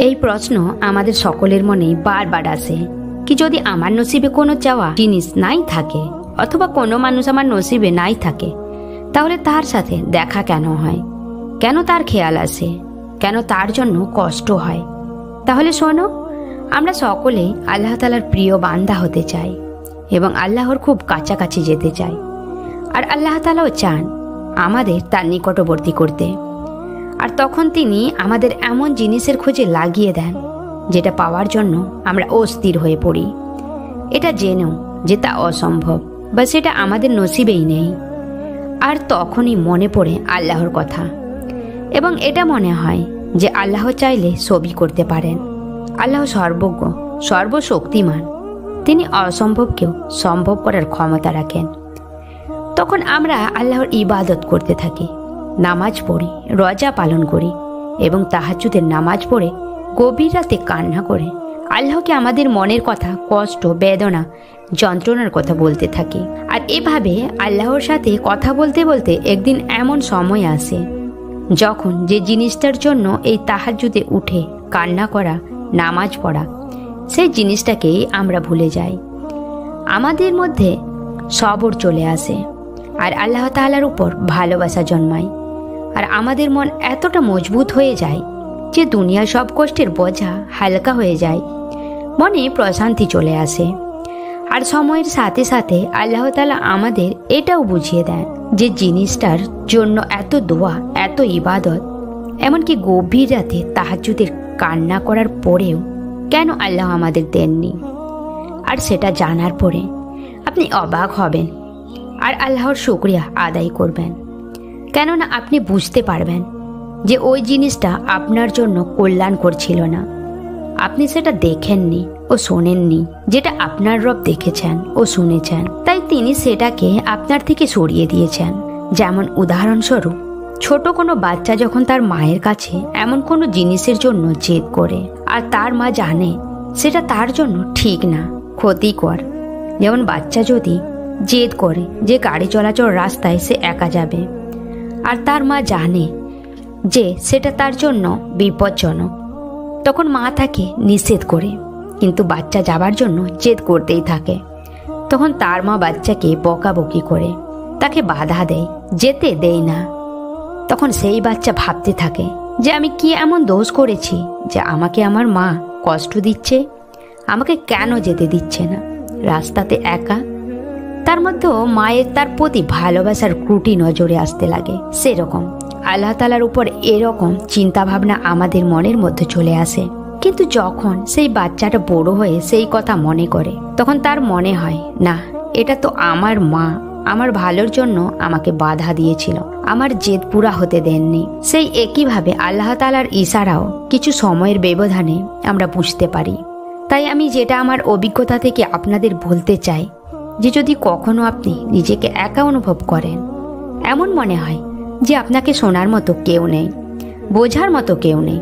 এই প্রশ্ন আমাদের সকলের মনে বারবার আসে কি যদি আমার নসিবে কোনো চাওয়া জিনিস নাই থাকে অথবা কোনো মানুষ আমার নসিবে নাই থাকে তাহলে তার সাথে দেখা কেন হয়, কেন তার খেয়াল আসে, কেন তার জন্য কষ্ট হয়। তাহলে শোনো, আমরা সকলেই আল্লাহ তাআলার প্রিয় বান্দা হতে চাই এবং আল্লাহর খুব কাছাকাছি যেতে চাই। আর আল্লাহ তাআলাও চান আমাদের তার নিকটবর্তী করতে। আর তখন তিনি আমাদের এমন জিনিসের খোঁজে লাগিয়ে দেন যেটা পাওয়ার জন্য আমরা অস্থির হয়ে পড়ি, এটা জেনেও যে তা অসম্ভব বা সেটা আমাদের নসিবেই নেই। আর তখনই মনে পড়ে আল্লাহর কথা এবং এটা মনে হয় যে আল্লাহ চাইলে সবই করতে পারেন। আল্লাহ সর্বজ্ঞ, সর্বশক্তিমান, তিনি অসম্ভবকেও সম্ভব করার ক্ষমতা রাখেন। তখন আমরা আল্লাহর ইবাদত করতে থাকি, নামাজ পড়ি, রোজা পালন করি এবং তাহাজ্জুদের নামাজ পড়ে গভীর রাতে কান্না করে আল্লাহকে আমাদের মনের কথা, কষ্ট, বেদনা, যন্ত্রণার কথা বলতে থাকি। আর এভাবে আল্লাহর সাথে কথা বলতে বলতে একদিন এমন সময় আসে যখন যে জিনিসটার জন্য এই তাহাজ্জুদে উঠে কান্না করা, নামাজ পড়া, সেই জিনিসটাকেই আমরা ভুলে যাই। আমাদের মধ্যে সবর চলে আসে আর আল্লাহ তাআলার উপর ভালোবাসা জন্মায়। আর আমাদের মন এতটা মজবুত হয়ে যায় যে দুনিয়ার সব কষ্টের বোঝা হালকা হয়ে যায়, মনে প্রশান্তি চলে আসে। আর সময়ের সাথে সাথে আল্লাহ তাআলা আমাদের এটাও বুঝিয়ে দেন যে জিনিসটার জন্য এত দোয়া, এত ইবাদত, এমনকি গভীর রাতে তাহাজ্জুদের কান্না করার পরেও কেন আল্লাহ আমাদের দেননি। আর সেটা জানার পরে আপনি অবাক হবেন আর আল্লাহর শুকরিয়া আদায় করবেন, কেননা আপনি বুঝতে পারবেন যে ওই জিনিসটা আপনার জন্য কল্যাণ করছিল না। আপনি সেটা দেখেননি ও শোনেননি, যেটা আপনার রব দেখেছেন ও শুনেছেন, তাই তিনি সেটাকে আপনার থেকে সরিয়ে দিয়েছেন। যেমন উদাহরণস্বরূপ, ছোট কোনো বাচ্চা যখন তার মায়ের কাছে এমন কোনো জিনিসের জন্য জেদ করে আর তার মা জানে সেটা তার জন্য ঠিক না, ক্ষতিকর। যেমন বাচ্চা যদি জেদ করে যে গাড়ি চলাচল রাস্তায় সে একা যাবে আর তার মা জানে যে সেটা তার জন্য বিপজ্জনক, তখন মা তাকে নিষেধ করে, কিন্তু বাচ্চা যাবার জন্য জেদ করতেই থাকে। তখন তার মা বাচ্চাকে বকাবকি করে, তাকে বাধা দেয়, যেতে দেয় না। তখন সেই বাচ্চা ভাবতে থাকে যে আমি কি এমন দোষ করেছি যে আমাকে আমার মা কষ্ট দিচ্ছে, আমাকে কেন যেতে দিচ্ছে না, রাস্তাতে একা। তার মধ্যেও মায়ের তার প্রতি ভালোবাসার ত্রুটি নজরে আসতে লাগে। সেরকম আল্লাহ তাআলার উপর এরকম চিন্তা ভাবনা আমাদের মনের মধ্যে চলে আসে। কিন্তু যখন সেই বাচ্চাটা বড় হয়ে সেই কথা মনে করে, তখন তার মনে হয় না, এটা তো আমার মা আমার ভালোর জন্য আমাকে বাধা দিয়েছিল, আমার জেদ পুরা হতে দেননি। সেই একইভাবে আল্লাহ তাআলার ইশারাও কিছু সময়ের ব্যবধানে আমরা বুঝতে পারি। তাই আমি যেটা আমার অভিজ্ঞতা থেকে আপনাদের বলতে চাই যে যদি কখনো আপনি নিজেকে একা অনুভব করেন, এমন মনে হয় যে আপনাকে শোনার মতো কেউ নেই, বোঝার মতো কেউ নেই,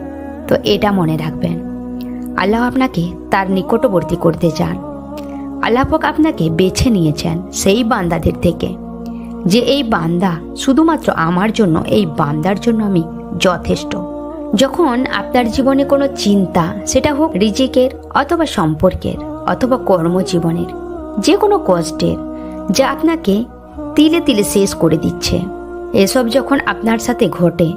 তো এটা মনে রাখবেন, আল্লাহ আপনাকে তার নিকটবর্তী করতে চান। আল্লাহ পাক আপনাকে বেছে নিয়েছেন সেই বান্দাদের থেকে যে এই বান্দা শুধুমাত্র আমার জন্য, এই বান্দার জন্য আমি যথেষ্ট। যখন আপনার জীবনে কোনো চিন্তা, সেটা হোক রিজিকের অথবা সম্পর্কের অথবা কর্মজীবনের, যে কোনো কষ্টের যা আপনাকে তিলে তিলে শেষ করে দিচ্ছে, এসব যখন আপনার সাথে ঘটে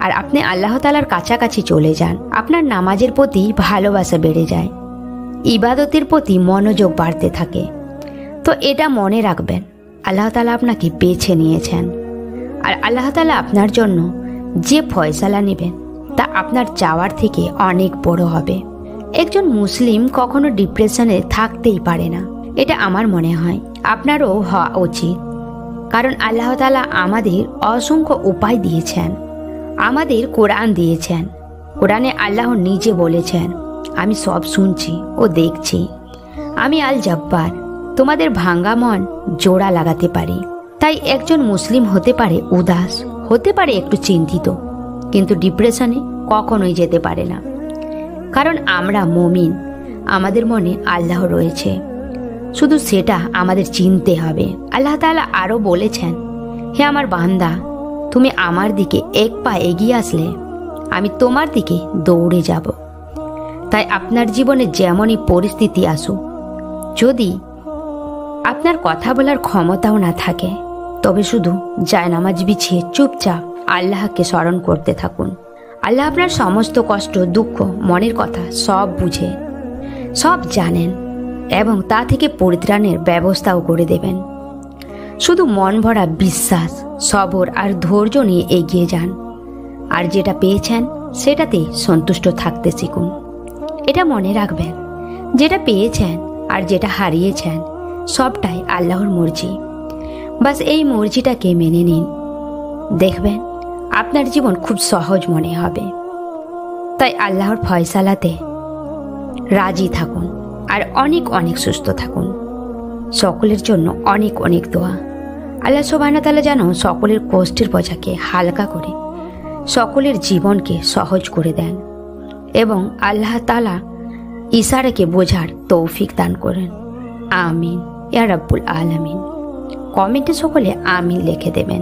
আর আপনি আল্লাহ তাআলার কাছাকাছি চলে যান, আপনার নামাজের প্রতি ভালোবাসা বেড়ে যায়, ইবাদতের প্রতি মনোযোগ বাড়তে থাকে, তো এটা মনে রাখবেন আল্লাহ তাআলা আপনাকে বেছে নিয়েছেন। আর আল্লাহ তাআলা আপনার জন্য যে ফয়সালা নেবেন তা আপনার চাওয়ার থেকে অনেক বড় হবে। একজন মুসলিম কখনো ডিপ্রেশনে থাকতেই পারে না, এটা আমার মনে হয় আপনারও হওয়া উচিত। কারণ আল্লাহ তাআলা আমাদের অসংখ্য উপায় দিয়েছেন, আমাদের কোরআন দিয়েছেন। কোরআনে আল্লাহ নিজে বলেছেন, আমি সব শুনছি ও দেখছি, আমি আল জব্বার, তোমাদের ভাঙ্গা মন জোড়া লাগাতে পারি। তাই একজন মুসলিম হতে পারে উদাস, হতে পারে একটু চিন্তিত, কিন্তু ডিপ্রেশনে কখনোই যেতে পারে না। কারণ আমরা মুমিন, আমাদের মনে আল্লাহ রয়েছে, শুধু সেটা আমাদের চিনতে হবে। আল্লাহ তাআলা আরও বলেছেন, হে আমার বান্দা, তুমি আমার দিকে এক পা এগিয়ে আসলে আমি তোমার দিকে দৌড়ে যাব, তাই আপনার জীবনে যেমনই পরিস্থিতি আসুক, যদি আপনার কথা বলার ক্ষমতাও না থাকে, তবে শুধু জায়নামাজ বিছিয়ে চুপচাপ আল্লাহকে স্মরণ করতে থাকুন। আল্লাহ আপনার সমস্ত কষ্ট, দুঃখ, মনের কথা সব বুঝে, সব জানেন এবং তা থেকে পরিত্রাণের ব্যবস্থাও করে দেবেন। শুধু মন ভরা বিশ্বাস, সবর আর ধৈর্য নিয়ে এগিয়ে যান। আর যেটা পেয়েছেন সেটাতেই সন্তুষ্ট থাকতে শিখুন। এটা মনে রাখবেন, যেটা পেয়েছেন আর যেটা হারিয়েছেন সবটাই আল্লাহর মর্জি। বাস এই মর্জিটাকে মেনে নিন, দেখবেন আপনার জীবন খুব সহজ মনে হবে। তাই আল্লাহর ফয়সালাতে রাজি থাকুন আর অনেক অনেক সুস্থ থাকুন। সকলের জন্য অনেক অনেক দোয়া। আল্লাহ সুবহানাহু ওয়া তাআলা যেন সকলের কষ্টের বোঝাকে হালকা করে সকলের জীবনকে সহজ করে দেন এবং আল্লাহ তাআলা ইশারাকে বোঝার তৌফিক দান করেন। আমিন ইয়া রাব্বুল আলামিন। কমেন্টে সকলে আমিন লিখে দেবেন।